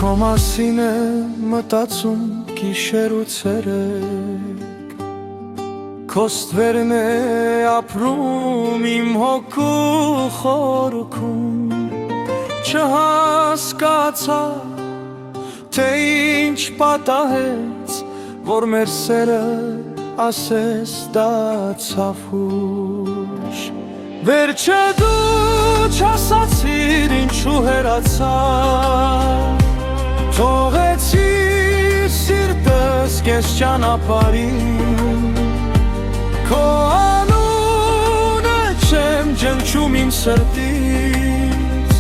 Քո մասին է մտածում գիշեր ու ցերեկ, Քո ստվերն է ապրում իմ հոգու խորքում, Չհասկացա, թե ինչ պատահեց, որ մեր սերը ասես դարձավ Վերջը դու չասացիր ինչու հեռացա, Թողեցիր սիրտս կես ճանապարհին, Քո անունը չեմ ջնջում իմ սրտից,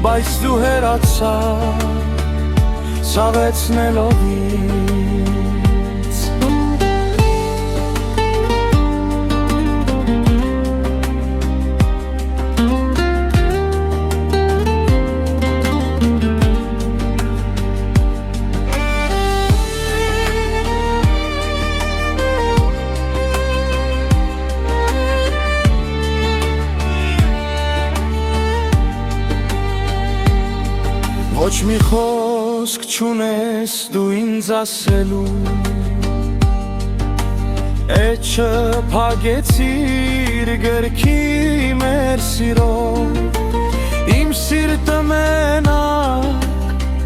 Բայց դու հեռացա ցավեցնելով ինձ Ոչ մի խոսք չունես դու ինձ ասելու, Էջը փակեցիր գրքի մեր սիրով, Իմ սիրտը մենակ,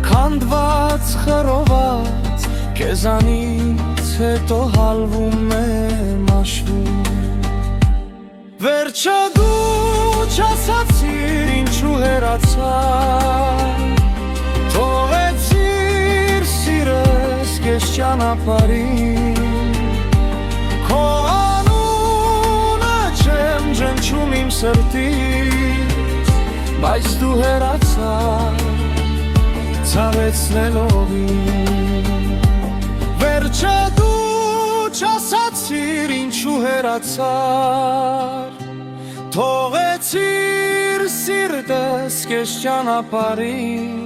քանդված խռոված, Քեզանից հետո հալվում եմ աշխում, Վերջը դու չասացիր ինչու հեռացա, Թողեցիր սիրս կես ճանապարհին, Քո անունը չեմ ջնջում իմ սրտից, Բայց դու հեռացա ցավեցնելով ինձ, Վերջը դու չասացիր ինչու հեռացար, Թողեցիր սիրտս կես ճանապարհին,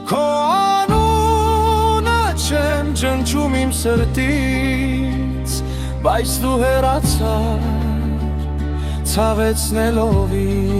Քո անունը չեմ ջնջում իմ սրտից, Բայց դու հեռացար ցավեցնելով ինձ